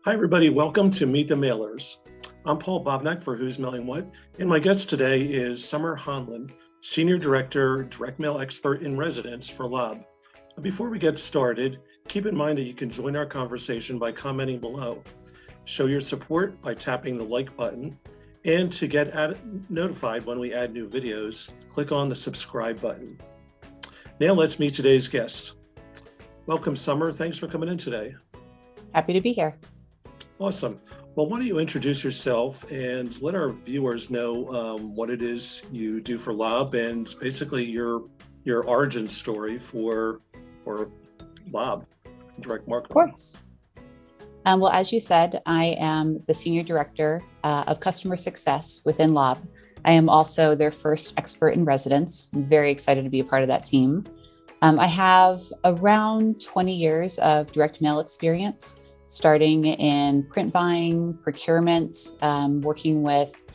Hi, everybody. Welcome to Meet the Mailers. I'm Paul Bobnak for Who's Mailing What, and my guest today is Summer Hahnlen, Senior Director, Direct Mail Expert in Residence for Lob. Before we get started, keep in mind that you can join our conversation by commenting below. Show your support by tapping the like button, and to get notified when we add new videos, click on the subscribe button. Now let's meet today's guest. Welcome, Summer. Thanks for coming in today. Happy to be here. Awesome. Well, why don't you introduce yourself and let our viewers know what it is you do for Lob and basically your origin story for Lob, direct marketing. Of course. Well, as you said, I am the Senior Director of Customer Success within Lob. I am also their first expert in residence. I'm very excited to be a part of that team. I have around 20 years of direct mail experience, starting in print buying, procurement, working with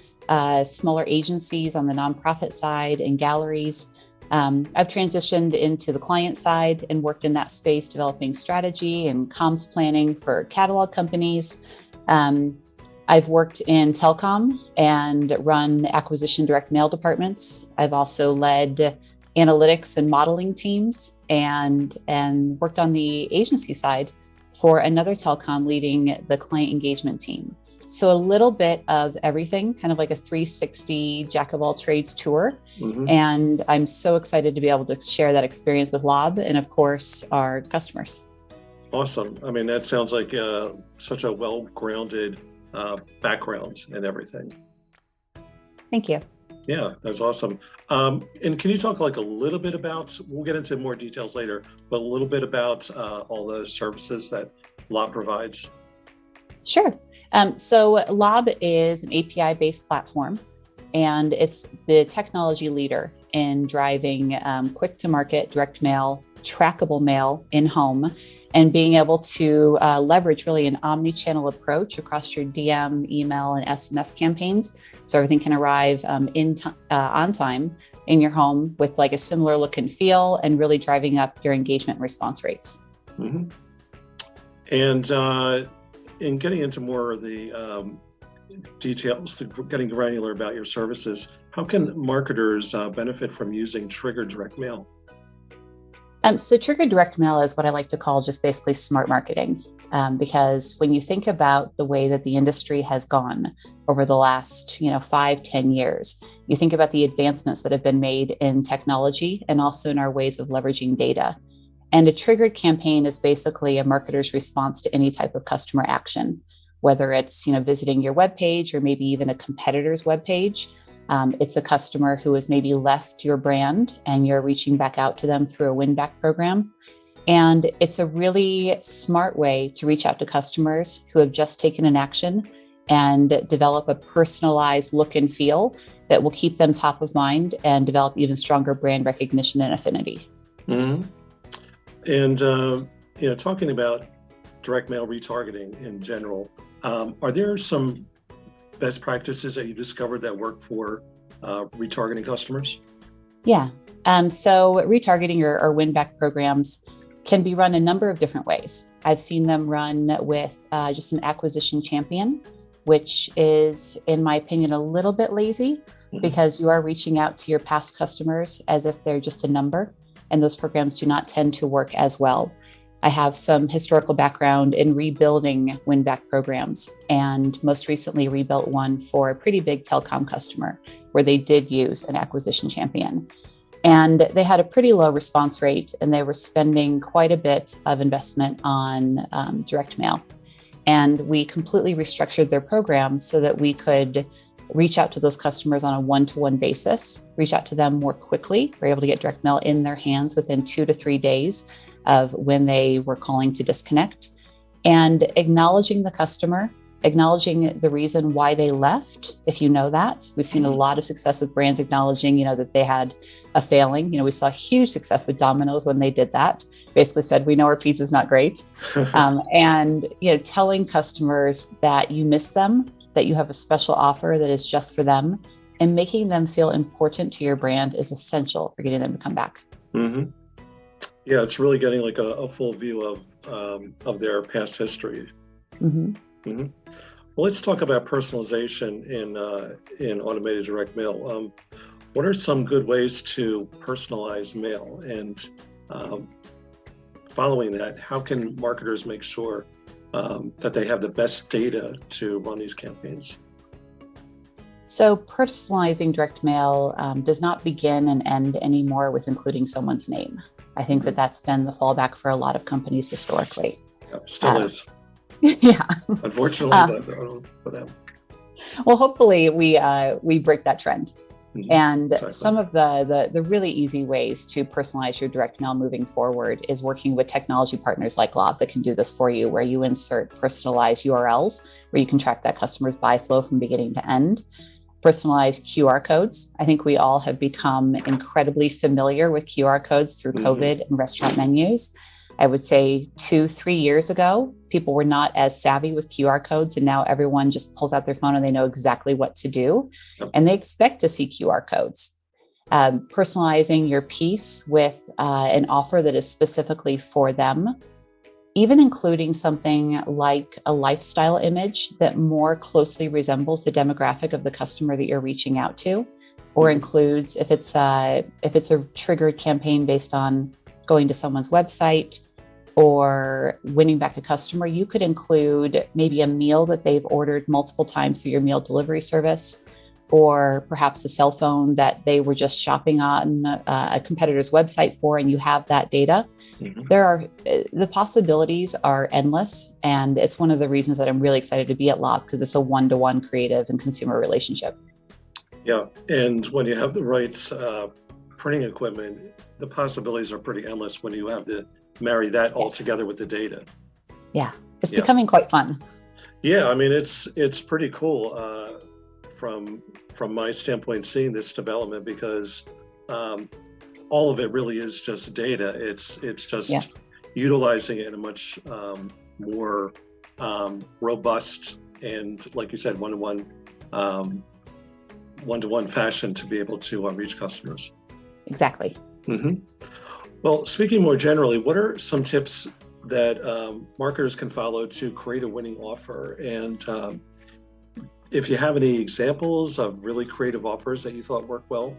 smaller agencies on the nonprofit side and galleries. I've transitioned into the client side and worked in that space, developing strategy and comms planning for catalog companies. I've worked in telecom and run acquisition direct mail departments. I've also led analytics and modeling teams and worked on the agency side for another telecom leading the client engagement team. So a little bit of everything, kind of like a 360 jack of all trades tour. Mm-hmm. And I'm so excited to be able to share that experience with Lob and of course our customers. Awesome. I mean, that sounds like such a well-grounded background and everything. Thank you. Yeah, that's awesome. And can you talk like a little bit about, we'll get into more details later, but a little bit about all the services that Lob provides? Sure. So Lob is an API-based platform, and it's the technology leader in driving quick to market, direct mail, trackable mail in home, and being able to leverage really an omni-channel approach across your DM, email, and SMS campaigns. So everything can arrive on time in your home with like a similar look and feel and really driving up your engagement and response rates. Mm-hmm. And in getting into more of the details, getting granular about your services, how can marketers benefit from using Trigger Direct Mail? So Trigger Direct Mail is what I like to call just basically smart marketing, because when you think about the way that the industry has gone over the last 5-10 years, you think about the advancements that have been made in technology and also in our ways of leveraging data. And a triggered campaign is basically a marketer's response to any type of customer action, whether it's visiting your webpage or maybe even a competitor's webpage. It's a customer who has maybe left your brand and you're reaching back out to them through a win-back program. And it's a really smart way to reach out to customers who have just taken an action and develop a personalized look and feel that will keep them top of mind and develop even stronger brand recognition and affinity. Mm-hmm. And talking about direct mail retargeting in general, are there some best practices that you discovered that work for retargeting customers? Yeah. So retargeting or win-back programs can be run a number of different ways. I've seen them run with just an acquisition champion, which is, in my opinion, a little bit lazy because you are reaching out to your past customers as if they're just a number, and those programs do not tend to work as well. I have some historical background in rebuilding win-back programs, and most recently rebuilt one for a pretty big telecom customer where they did use an acquisition champion. And they had a pretty low response rate, and they were spending quite a bit of investment on direct mail. And we completely restructured their program so that we could reach out to those customers on a one-to-one basis, reach out to them more quickly. We're able to get direct mail in their hands within 2 to 3 days of when they were calling to disconnect, and acknowledging the customer, acknowledging the reason why they left. If you know that, we've seen a lot of success with brands acknowledging, that they had a failing. We saw huge success with Domino's when they did that. Basically said, we know our pizza's not great. And telling customers that you miss them, that you have a special offer that is just for them, and making them feel important to your brand is essential for getting them to come back. Mm-hmm. Yeah, it's really getting like a full view of their past history. Mm-hmm. Mhm. Well, let's talk about personalization in automated direct mail. What are some good ways to personalize mail? And um, following that, how can marketers make sure that they have the best data to run these campaigns? So personalizing direct mail does not begin and end anymore with including someone's name. I think that Mhm. that's been the fallback for a lot of companies historically. Yep, still Uh, is, yeah. unfortunately, Uh, but for them. well, hopefully we break that trend. Mhm. And Exactly. some of the really easy ways to personalize your direct mail moving forward is working with technology partners like Lob that can do this for you, where you insert personalized URLs where you can track that customer's buy flow from beginning to end. Personalized QR codes. I think we all have become incredibly familiar with QR codes through Hmm. COVID and restaurant menus. I would say 2-3 years ago, people were not as savvy with QR codes, and now everyone just pulls out their phone and they know exactly what to do, Yep. and they expect to see QR codes. Personalizing your piece with an offer that is specifically for them, even including something like a lifestyle image that more closely resembles the demographic of the customer that you're reaching out to, or Hmm. includes if it's a triggered campaign based on going to someone's website or winning back a customer, you could include maybe a meal that they've ordered multiple times through your meal delivery service, or perhaps a cell phone that they were just shopping on a competitor's website for, and you have that data. Hmm. The possibilities are endless, and it's one of the reasons that I'm really excited to be at Lob, because it's a one-to-one creative and consumer relationship. Yeah, and when you have the right printing equipment, the possibilities are pretty endless when you have to marry that all Yes. together with the data. Yeah, it's Yeah, becoming quite fun. yeah. I mean, it's pretty cool from from my standpoint seeing this development because um, all of it really is just data. It's Yeah, just utilizing it in a much more robust and, like you said, um, one-to-one fashion to be able to reach customers. exactly. Hmm. Well, speaking more generally, what are some tips that marketers can follow to create a winning offer? And if you have any examples of really creative offers that you thought worked well.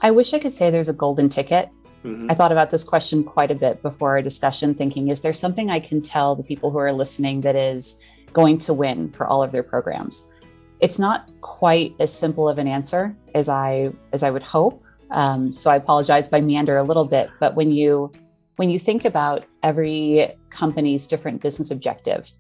I wish I could say there's a golden ticket. I Hmm. thought about this question quite a bit before our discussion, thinking, is there something I can tell the people who are listening that is going to win for all of their programs? It's not quite as simple of an answer as I would hope. So I apologize if I meander a little bit, but when you think about every company's different business objective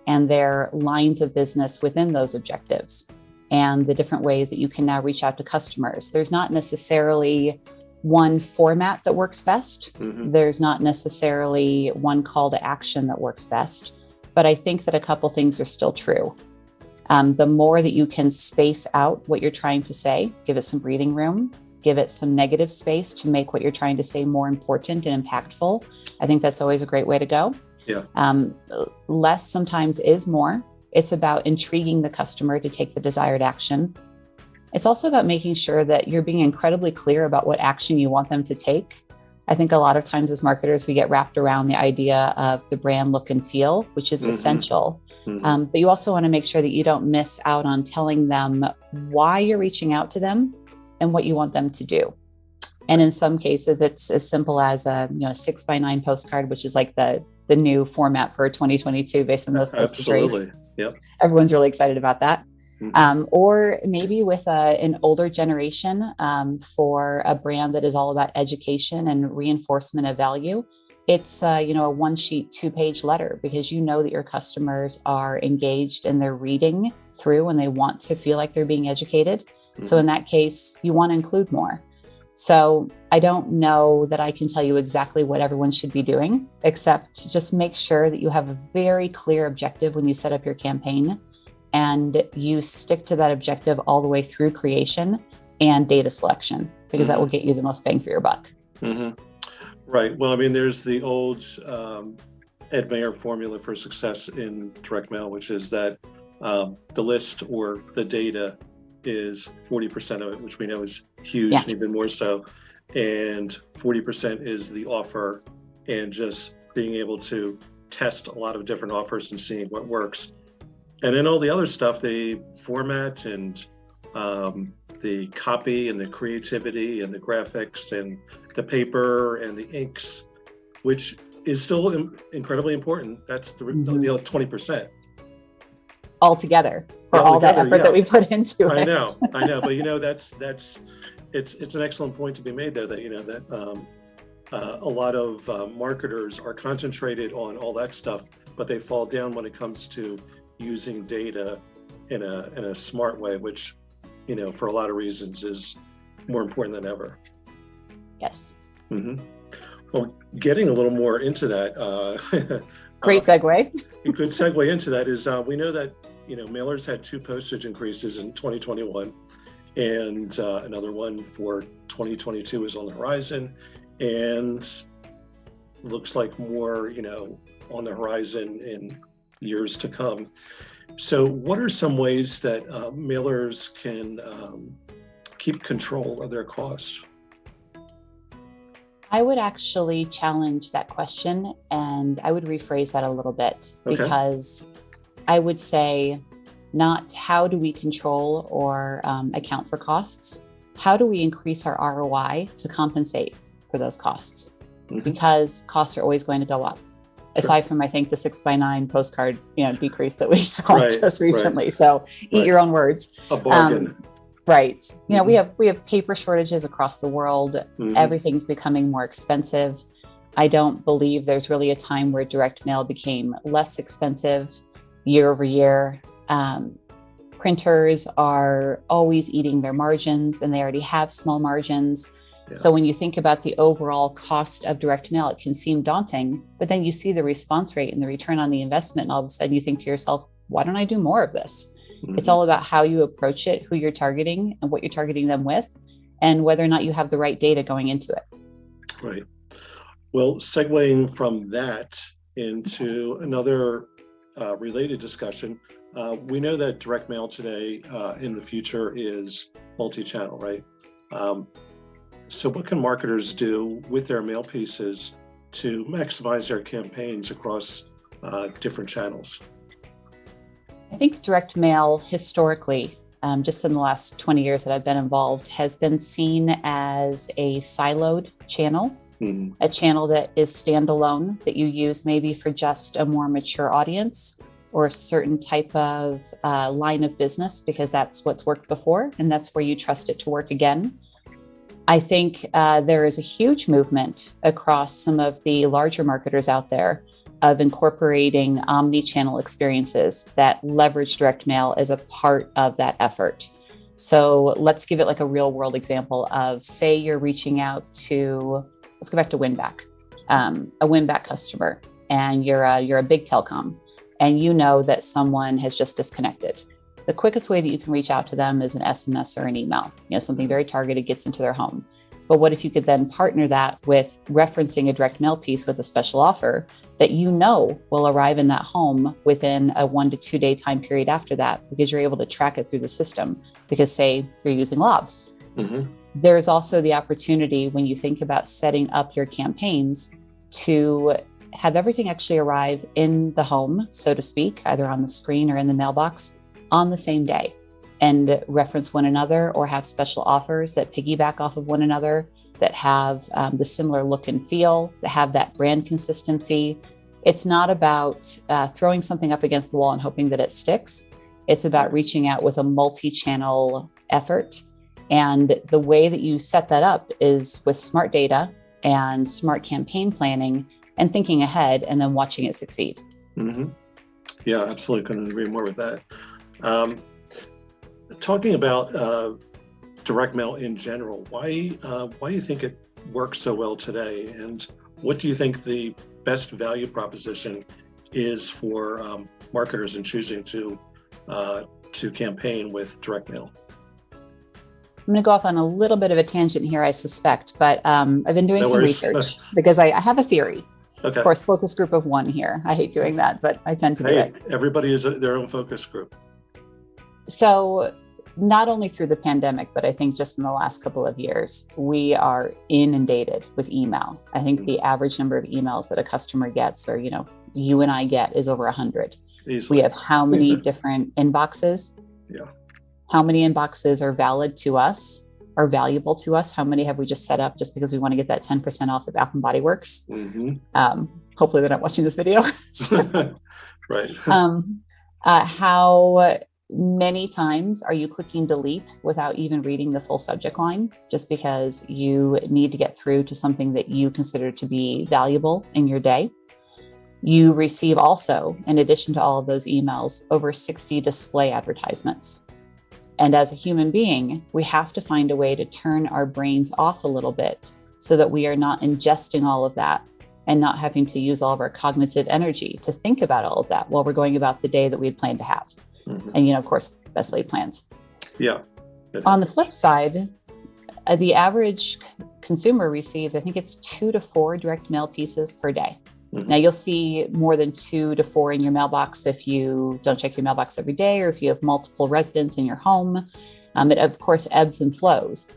and their lines of business within those objectives and the different ways that you can now reach out to customers, there's not necessarily one format that works best. Hmm. There's not necessarily one call to action that works best. But I think that a couple things are still true. The more that you can space out what you're trying to say, give it some breathing room, give it some negative space to make what you're trying to say more important and impactful. I think that's always a great way to go. Yeah. Um, Less sometimes is more. It's about intriguing the customer to take the desired action. It's also about making sure that you're being incredibly clear about what action you want them to take. I think a lot of times as marketers, we get wrapped around the idea of the brand look and feel, which is Hmm. essential. Hmm. But you also want to make sure that you don't miss out on telling them why you're reaching out to them and what you want them to do. And in some cases, it's as simple as a 6x9 postcard, which is like the new format for 2022 based on those postage Absolutely. rates. Yep. Everyone's really excited about that. Hmm. Or maybe with an older generation for a brand that is all about education and reinforcement of value. It's a one sheet, 2-page letter, because you know that your customers are engaged and they're reading through and they want to feel like they're being educated. So Hmm. in that case, you want to include more. So I don't know that I can tell you exactly what everyone should be doing, except just make sure that you have a very clear objective when you set up your campaign, and you stick to that objective all the way through creation and data selection, because that will Hmm. get you the most bang for your buck. Hmm. Right. Well, I mean, there's the old Ed Mayer formula for success in direct mail, which is that the list or the data is 40% of it, which we know is huge, and Yes. even more so. And 40% is the offer and just being able to test a lot of different offers and seeing what works. And then all the other stuff, the format and the copy and the creativity and the graphics and the paper and the inks, which is still incredibly important. That's the 20%. Altogether, for all that effort that we put into it. I know, but that's it's an excellent point to be made there. That that a lot of marketers are concentrated on all that stuff, but they fall down when it comes to using data in a smart way, which for a lot of reasons is more important than ever. Yes. Mm-hmm. Well, getting a little more into that. Great segue. A good segue into that is we know that mailers had 2 postage increases in 2021, and another one for 2022 is on the horizon, and looks like more on the horizon in years to come. So what are some ways that mailers can keep control of their costs? I would actually challenge that question, and I would rephrase that a little bit, because I would say not how do we control or account for costs, how do we increase our ROI to compensate for those costs? Mm-hmm. Because costs are always going to go up. Aside from, I think, the 6x9 postcard, decrease that we saw just recently. Right. So eat your own words. A bargain. Right. We have paper shortages across the world. Mm-hmm. Everything's becoming more expensive. I don't believe there's really a time where direct mail became less expensive year over year. Printers are always eating their margins, and they already have small margins. Yeah. So when you think about the overall cost of direct mail, it can seem daunting, but then you see the response rate and the return on the investment, and all of a sudden you think to yourself, why don't I do more of this? Mm-hmm. It's all about how you approach it, who you're targeting and what you're targeting them with, and whether or not you have the right data going into it. Right. Well, segueing from that into another related discussion, we know that direct mail today in the future is multi-channel, right? So what can marketers do with their mail pieces to maximize their campaigns across different channels? I think direct mail historically, just in the last 20 years that I've been involved, has been seen as a siloed channel, a channel that is standalone, that you use maybe for just a more mature audience or a certain type of line of business, because that's what's worked before and that's where you trust it to work again. I think there is a huge movement across some of the larger marketers out there of incorporating omni-channel experiences that leverage direct mail as a part of that effort. So let's give it like a real world example of, say you're reaching out to, let's go back to WinBack, a WinBack customer, and you're a big telecom, and you know that someone has just disconnected. The quickest way that you can reach out to them is an SMS or an email, something very targeted gets into their home. But what if you could then partner that with referencing a direct mail piece with a special offer that will arrive in that home within a 1 to 2 day time period after that, because you're able to track it through the system, because say you're using Lobs. Mm-hmm. There's also the opportunity when you think about setting up your campaigns to have everything actually arrive in the home, so to speak, either on the screen or in the mailbox on the same day, and reference one another or have special offers that piggyback off of one another, that have the similar look and feel, that have that brand consistency. It's not about throwing something up against the wall and hoping that it sticks. It's about reaching out with a multi-channel effort. And the way that you set that up is with smart data and smart campaign planning and thinking ahead and then watching it succeed. Mm-hmm. Yeah, absolutely. Couldn't agree more with that. Talking about direct mail in general, why do you think it works so well today? And what do you think the best value proposition is for marketers in choosing to campaign with direct mail? I'm going to go off on a little bit of a tangent here, I suspect, but I've been doing some research because I have a theory. Okay. Of course, focus group of one here. I hate doing that, but I tend to do it. Everybody is their own focus group. So not only through the pandemic, but I think just in the last couple of years, we are inundated with email. I think the average number of emails that a customer gets, or, you and I get, is over 100. Easily. We have how many different inboxes? Yeah. How many inboxes are valid to us, are valuable to us? How many have we just set up just because we want to get that 10% off of Bath and Body Works? Hopefully they're not watching this video. Right. How many times are you clicking delete without even reading the full subject line, just because you need to get through to something that you consider to be valuable in your day? You receive also, in addition to all of those emails, over 60 display advertisements. And as a human being, we have to find a way to turn our brains off a little bit so that we are not ingesting all of that and not having to use all of our cognitive energy to think about all of that while we're going about the day that we had planned to have. And, of course, best laid plans. Yeah. On the flip side, the average consumer receives, I think it's 2 to 4 direct mail pieces per day. Now, you'll see more than 2 to 4 in your mailbox if you don't check your mailbox every day, or if you have multiple residents in your home. It, of course, ebbs and flows.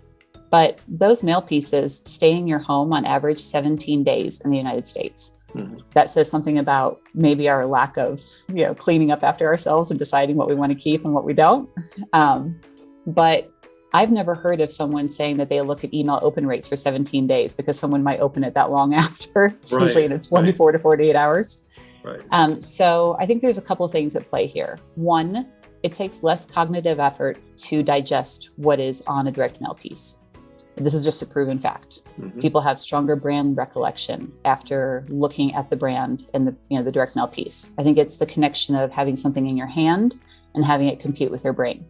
But those mail pieces stay in your home on average 17 days in the United States. That says something about maybe our lack of, cleaning up after ourselves and deciding what we want to keep and what we don't. But I've never heard of someone saying that they look at email open rates for 17 days because someone might open it that long after. It's usually in 24 to 48 hours. Right. So I think there's a couple of things at play here. One, it takes less cognitive effort to digest what is on a direct mail piece. This is just a proven fact. People have stronger brand recollection after looking at the brand and the direct mail piece. I think it's the connection of having something in your hand and having it compute with your brain.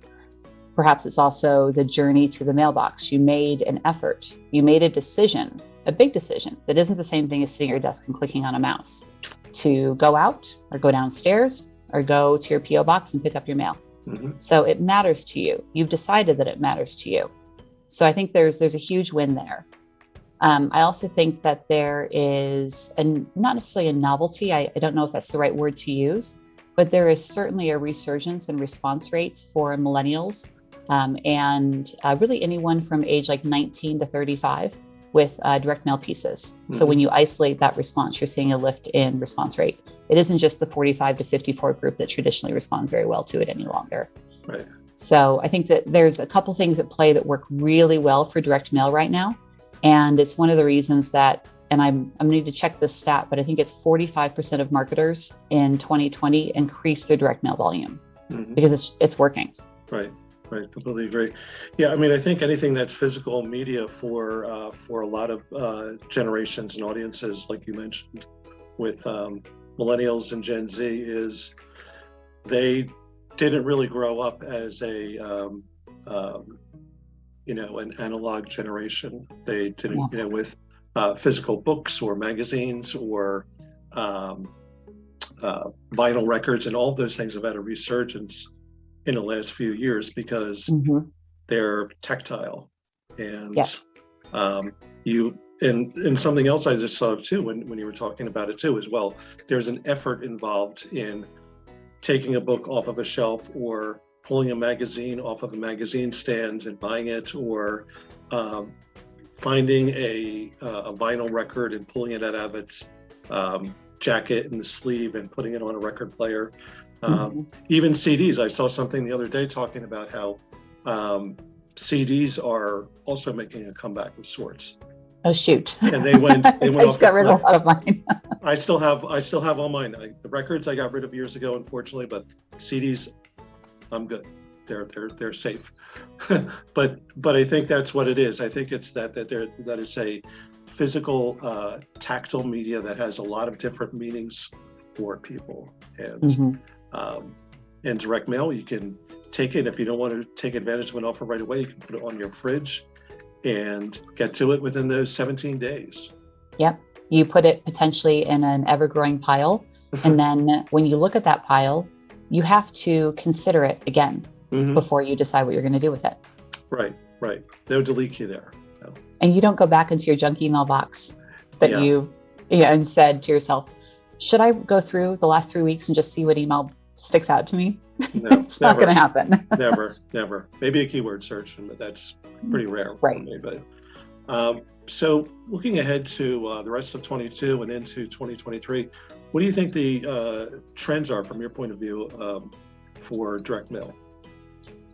Perhaps it's also the journey to the mailbox. You made an effort. You made a decision, a big decision that isn't the same thing as sitting at your desk and clicking on a mouse, to go out or go downstairs or go to your PO box and pick up your mail. So it matters to you. You've decided that it matters to you. So I think there's a huge win there. I also think that there is not necessarily a novelty. I don't know if that's the right word to use, but there is certainly a resurgence in response rates for millennials and really anyone from age like 19 to 35 with direct mail pieces. So when you isolate that response, you're seeing a lift in response rate. It isn't just the 45 to 54 group that traditionally responds very well to it any longer. Right. So I think that there's a couple things at play that work really well for direct mail right now. And it's one of the reasons that, and I'm going to need to check this stat, but I think it's 45% of marketers in 2020 increased their direct mail volume because it's working. Right. Completely agree. Yeah. I mean, I think anything that's physical media for a lot of generations and audiences, like you mentioned, with millennials and Gen Z, is they didn't really grow up as an analog generation. They didn't, with physical books or magazines or vinyl records, and all of those things have had a resurgence in the last few years because they're tactile. And and something else I just saw too when you were talking about it too as well, there's an effort involved in taking a book off of a shelf or pulling a magazine off of a magazine stand and buying it, or finding a vinyl record and pulling it out of its jacket and the sleeve and putting it on a record player. Even CDs. I saw something the other day talking about how CDs are also making a comeback of sorts. Oh shoot! And they went. I just got rid of a lot of mine. I still have all mine. The records I got rid of years ago, unfortunately, but CDs, I'm good. They're safe. but I think that's what it is. I think it's that is a physical, tactile media that has a lot of different meanings for people. And in direct mail, you can take it. If you don't want to take advantage of an offer right away, you can put it on your fridge and get to it within those 17 days. Yep. You put it potentially in an ever-growing pile. And then when you look at that pile, you have to consider it again before you decide what you're going to do with it. Right. No delete key there. No. And you don't go back into your junk email box that you and said to yourself, should I go through the last 3 weeks and just see what email sticks out to me. No, It's not going to happen. never. Maybe a keyword search, but that's pretty rare for Right. me. But so looking ahead to the rest of 22 and into 2023, what do you think the trends are from your point of view for direct mail?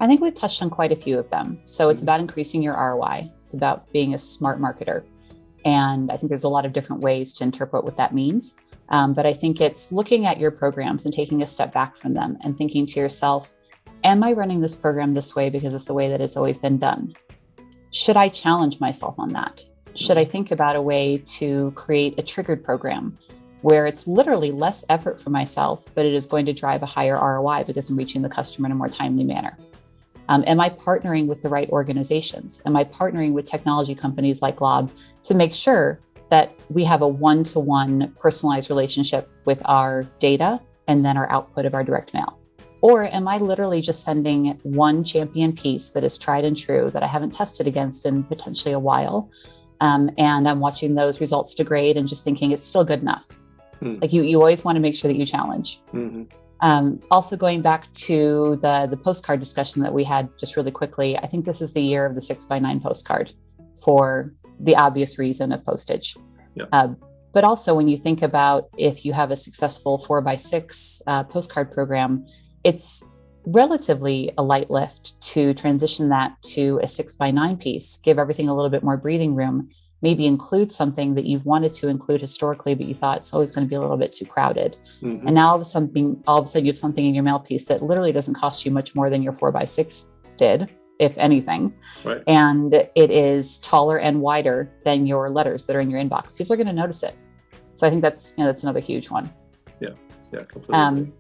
I think we've touched on quite a few of them. So it's about increasing your ROI. It's about being a smart marketer. And I think there's a lot of different ways to interpret what that means. But I think it's looking at your programs and taking a step back from them and thinking to yourself, am I running this program this way because it's the way that it's always been done? Should I challenge myself on that? Should I think about a way to create a triggered program where it's literally less effort for myself, but it is going to drive a higher ROI because I'm reaching the customer in a more timely manner? Am I partnering with the right organizations? Am I partnering with technology companies like Lob to make sure that we have a one-to-one personalized relationship with our data and then our output of our direct mail? Or am I literally just sending one champion piece that is tried and true that I haven't tested against in potentially a while? And I'm watching those results degrade and just thinking it's still good enough. Like you always want to make sure that you challenge. Also going back to the postcard discussion that we had just really quickly, I think this is the year of the 6x9 postcard for the obvious reason of postage. But also when you think about if you have a successful 4x6 postcard program, it's relatively a light lift to transition that to a 6x9 piece, give everything a little bit more breathing room, maybe include something that you've wanted to include historically, but you thought it's always going to be a little bit too crowded. And now all of a sudden you have something in your mail piece that literally doesn't cost you much more than your 4x6 did, if anything. Right. And it is taller and wider than your letters that are in your inbox. People are going to notice it. So I think that's another huge one. Yeah, completely.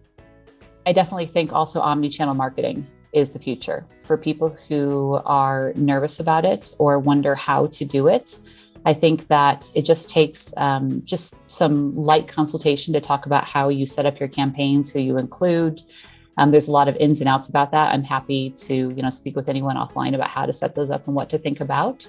I definitely think also omni-channel marketing is the future for people who are nervous about it or wonder how to do it. I think that it just takes just some light consultation to talk about how you set up your campaigns, who you include. There's a lot of ins and outs about that. I'm happy to speak with anyone offline about how to set those up and what to think about.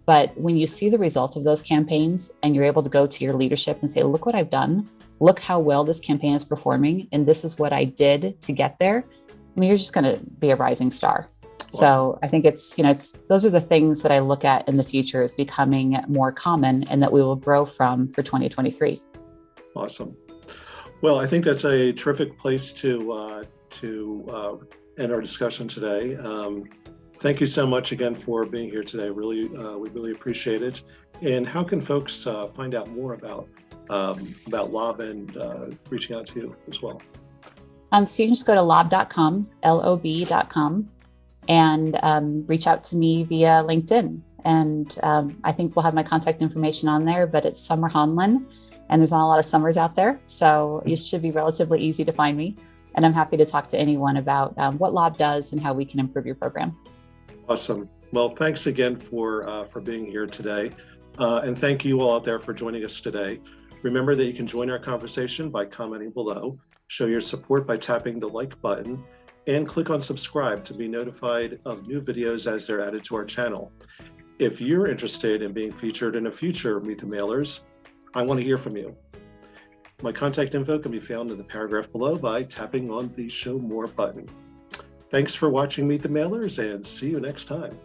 But when you see the results of those campaigns and you're able to go to your leadership and say, look what I've done, look how well this campaign is performing, and this is what I did to get there, I mean, you're just going to be a rising star. So I think it's those are the things that I look at in the future as becoming more common and that we will grow from for 2023. Awesome. Well, I think that's a terrific place to end our discussion today. Thank you so much again for being here today. We really appreciate it. And how can folks find out more about Lob and reaching out to you as well? So you can just go to lob.com, lob.com, and reach out to me via LinkedIn. And I think we'll have my contact information on there, but it's Summer Hahnlen, and there's not a lot of Summers out there. So it should be relatively easy to find me. And I'm happy to talk to anyone about what Lob does and how we can improve your program. Awesome. Well, thanks again for being here today. And thank you all out there for joining us today. Remember that you can join our conversation by commenting below, show your support by tapping the like button, and click on subscribe to be notified of new videos as they're added to our channel. If you're interested in being featured in a future Meet the Mailers, I want to hear from you. My contact info can be found in the paragraph below by tapping on the Show More button. Thanks for watching Meet the Mailers, and see you next time.